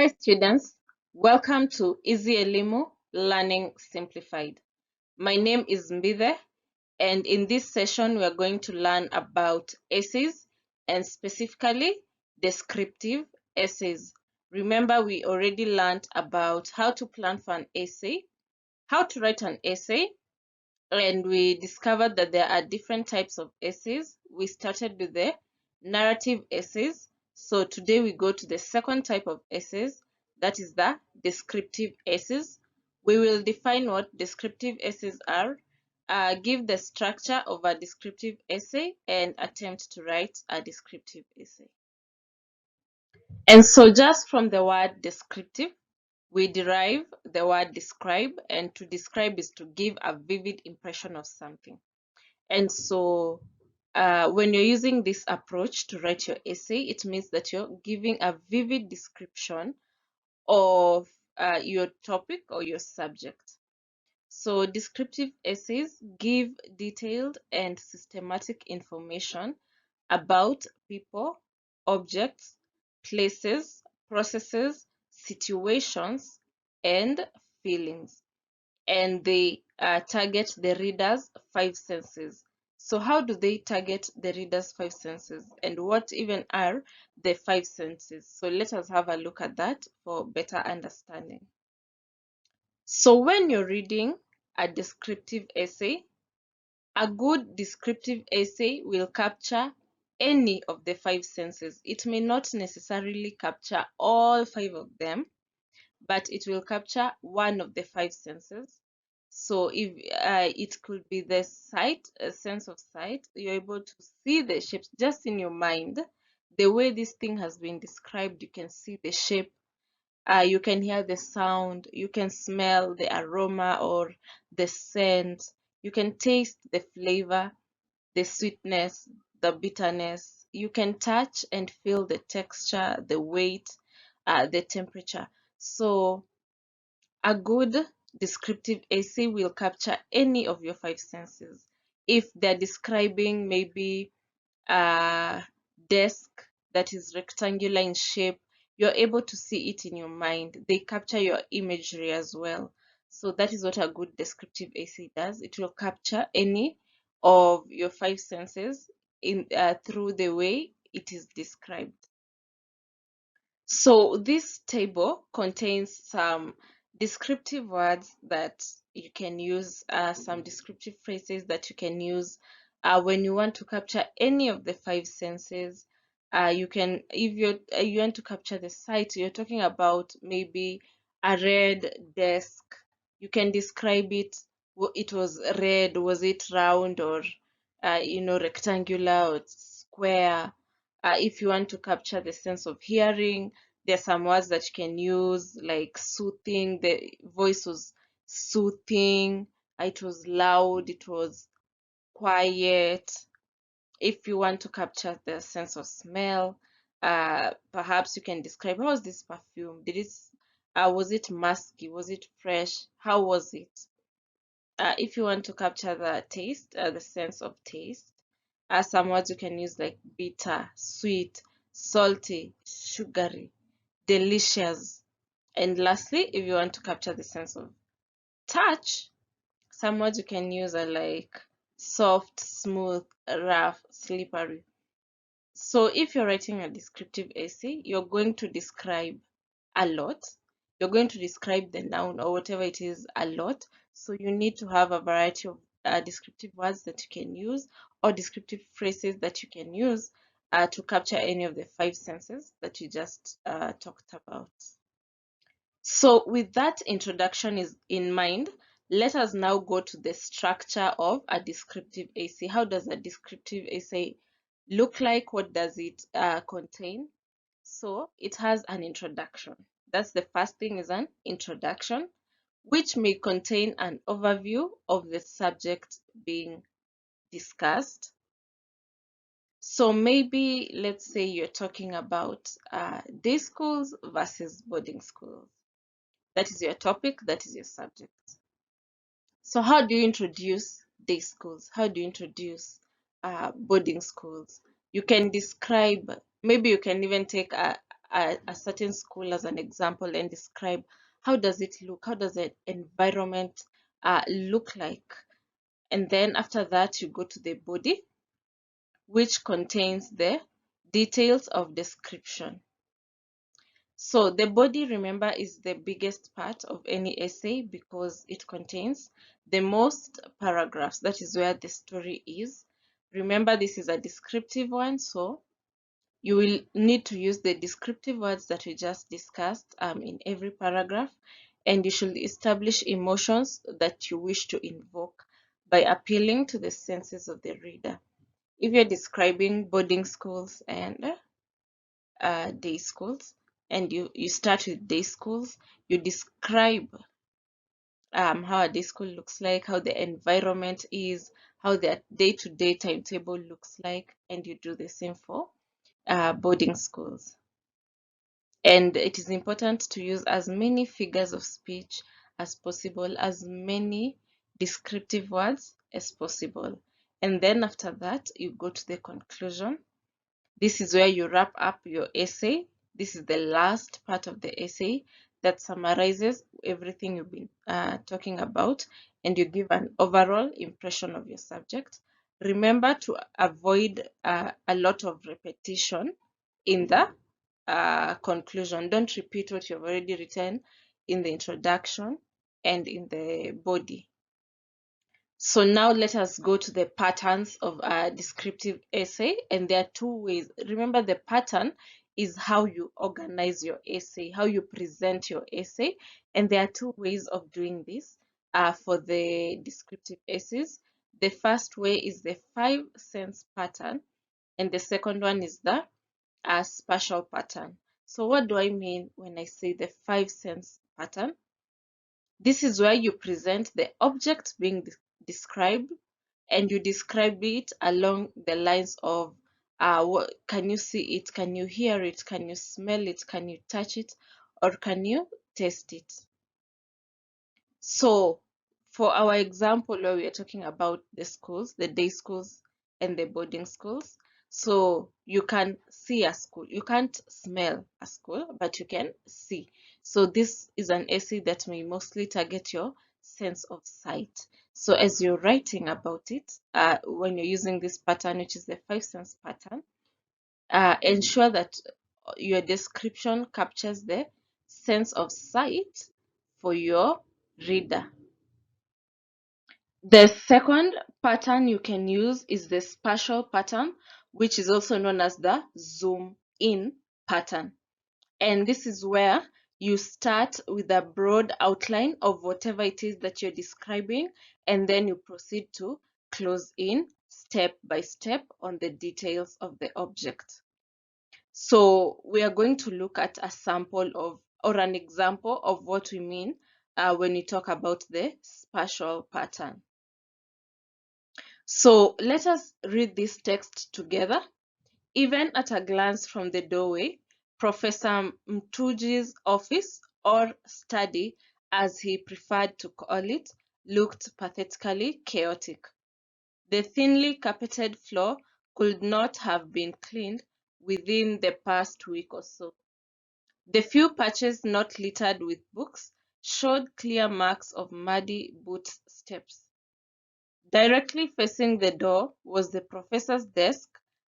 Hi students, welcome to Easy Elimu Learning Simplified. My name is Mbithe, and in this session we are going to learn about essays and specifically descriptive essays. Remember, we already learned about how to plan for an essay, how to write an essay, and we discovered that there are different types of essays. We started with the narrative essays. So today we go to the second type of essays, that is the descriptive essays. We will define what descriptive essays are, give the structure of a descriptive essay, and attempt to write a descriptive essay. And so just from the word descriptive, we derive the word describe, and to describe is to give a vivid impression of something. And so when you're using this approach to write your essay, it means that you're giving a vivid description of your topic or your subject. So descriptive essays give detailed and systematic information about people, objects, places, processes, situations, and feelings. And they target the reader's five senses. So how do they target the reader's five senses, and what even are the five senses? So let us have a look at that for better understanding. So when you're reading a descriptive essay, a good descriptive essay will capture any of the five senses. It may not necessarily capture all five of them, but it will capture one of the five senses. So if it could be the sight, a sense of sight, you're able to see the shapes just in your mind. The way this thing has been described, you can see the shape, you can hear the sound, you can smell the aroma or the scent, you can taste the flavor, the sweetness, the bitterness. You can touch and feel the texture, the weight, the temperature. So a good descriptive essay will capture any of your five senses. If they're describing maybe a desk that is rectangular in shape, you're able to see it in your mind. They capture your imagery as well. So that is what a good descriptive essay does. It will capture any of your five senses in through the way it is described. So this table contains some descriptive words that you can use, some descriptive phrases that you can use when you want to capture any of the five senses. You can, if you want to capture the sight, you're talking about maybe a red desk. You can describe it. It was red. Was it round or, rectangular or square? If you want to capture the sense of hearing, there are some words that you can use like soothing. The voice was soothing, it was loud, it was quiet. If you want to capture the sense of smell, perhaps you can describe, how was this perfume? Was it musky? Was it fresh? How was it? If you want to capture the taste, the sense of taste, some words you can use like bitter, sweet, salty, sugary, delicious. And lastly, if you want to capture the sense of touch, some words you can use are like soft, smooth, rough, slippery. So if you're writing a descriptive essay, you're going to describe a lot. You're going to describe the noun or whatever it is a lot. So you need to have a variety of descriptive words that you can use, or descriptive phrases that you can use to capture any of the five senses that you just talked about. So with that introduction is in mind, let us now go to the structure of a descriptive essay. How does a descriptive essay look like? What does it contain? So it has an introduction. That's the first thing, is an introduction, which may contain an overview of the subject being discussed. So maybe let's say you're talking about day schools versus boarding schools. That is your topic, that is your subject. So how do you introduce day schools? How do you introduce boarding schools? You can describe, maybe you can even take a certain school as an example and describe how does it look, how does the environment look like. And then after that, you go to the body, which contains the details of description. So the body, remember, is the biggest part of any essay because it contains the most paragraphs. That is where the story is. Remember, this is a descriptive one, so you will need to use the descriptive words that we just discussed in every paragraph, and you should establish emotions that you wish to invoke by appealing to the senses of the reader. If you're describing boarding schools and day schools, and you start with day schools, you describe how a day school looks like, how the environment is, how their day-to-day timetable looks like, and you do the same for boarding schools. And it is important to use as many figures of speech as possible, as many descriptive words as possible. And then after that, you go to the conclusion. This is where you wrap up your essay. This is the last part of the essay that summarizes everything you've been talking about, and you give an overall impression of your subject. Remember to avoid a lot of repetition in the conclusion. Don't repeat what you've already written in the introduction and in the body. So now let us go to the patterns of a descriptive essay, and there are two ways. Remember, the pattern is how you organize your essay, how you present your essay, and there are two ways of doing this for the descriptive essays. The first way is the 5 sense pattern, and the second one is the spatial pattern. So what do I mean when I say the 5 sense pattern? This is where you present the object being described, and you describe it along the lines of can you see it, can you hear it, can you smell it, can you touch it, or can you taste it. So for our example, where we are talking about the schools, the day schools and the boarding schools, so you can see a school. You can't smell a school, but you can see. So this is an essay that may mostly target your sense of sight. So as you're writing about it, when you're using this pattern, which is the 5 sense pattern, ensure that your description captures the sense of sight for your reader. The second pattern you can use is the spatial pattern, which is also known as the zoom in pattern. And this is where you start with a broad outline of whatever it is that you're describing, and then you proceed to close in step by step on the details of the object. So we are going to look at a sample of, or an example of what we mean when we talk about the spatial pattern. So let us read this text together. Even at a glance from the doorway, Professor Mtuji's office, or study as he preferred to call it, looked pathetically chaotic. The thinly carpeted floor could not have been cleaned within the past week or so. The few patches not littered with books showed clear marks of muddy boot steps. Directly facing the door was the professor's desk,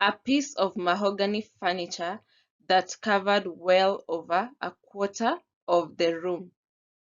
a piece of mahogany furniture that covered well over a quarter of the room.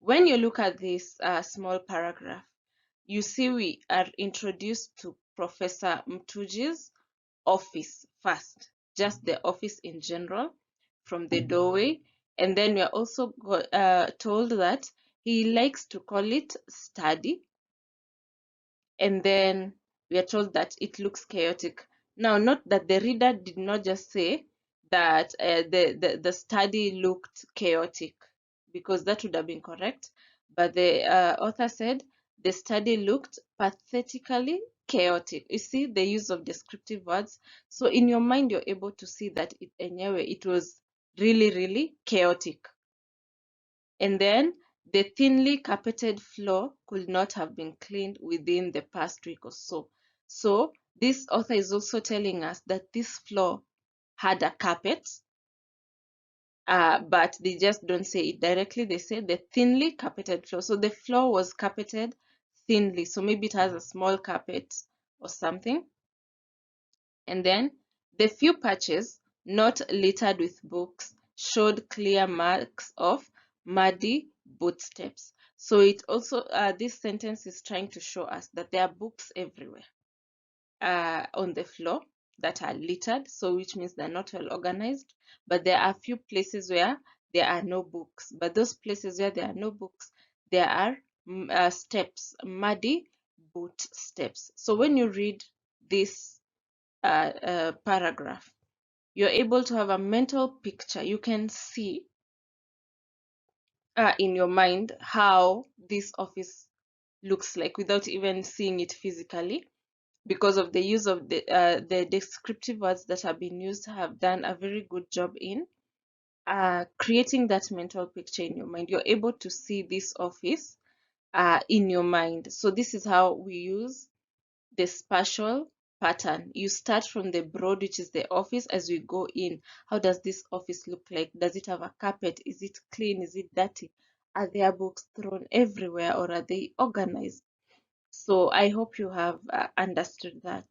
When you look at this small paragraph, you see we are introduced to Professor Mtuji's office first, just the office in general from the doorway. And then we are also told that he likes to call it study, and then we are told that it looks chaotic. Now, note that the reader did not just say that the study looked chaotic, because that would have been correct, but the author said the study looked pathetically chaotic. You see the use of descriptive words. So in your mind, you're able to see that it was really, really chaotic. And then the thinly carpeted floor could not have been cleaned within the past week or so. So this author is also telling us that this floor had a carpet, but they just don't say it directly. They say the thinly carpeted floor. So the floor was carpeted thinly. So maybe it has a small carpet or something. And then the few patches, not littered with books, showed clear marks of muddy footsteps. So it also, this sentence is trying to show us that there are books everywhere on the floor that are littered, so which means they're not well organized. But there are a few places where there are no books. But those places where there are no books, there are steps, muddy boot steps. So when you read this paragraph, you're able to have a mental picture. You can see in your mind how this office looks like without even seeing it physically, because of the use of the descriptive words that have been used have done a very good job in creating that mental picture in your mind. You're able to see this office in your mind. So this is how we use the spatial pattern. You start from the broad, which is the office. As we go in, how does this office look like? Does it have a carpet? Is it clean? Is it dirty? Are there books thrown everywhere, or are they organized? So I hope you have understood that.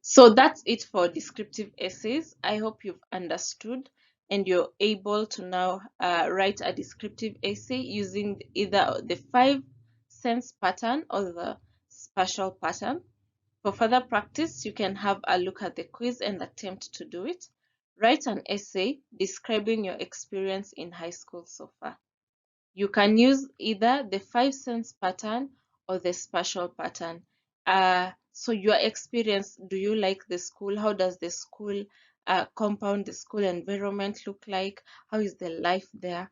So that's it for descriptive essays. I hope you've understood and you're able to now write a descriptive essay using either the 5 sense pattern or the spatial pattern. For further practice, you can have a look at the quiz and attempt to do it. Write an essay describing your experience in high school so far. You can use either the 5 sense pattern or the spatial pattern. So your experience, do you like the school? How does the school compound, the school environment look like? How is the life there?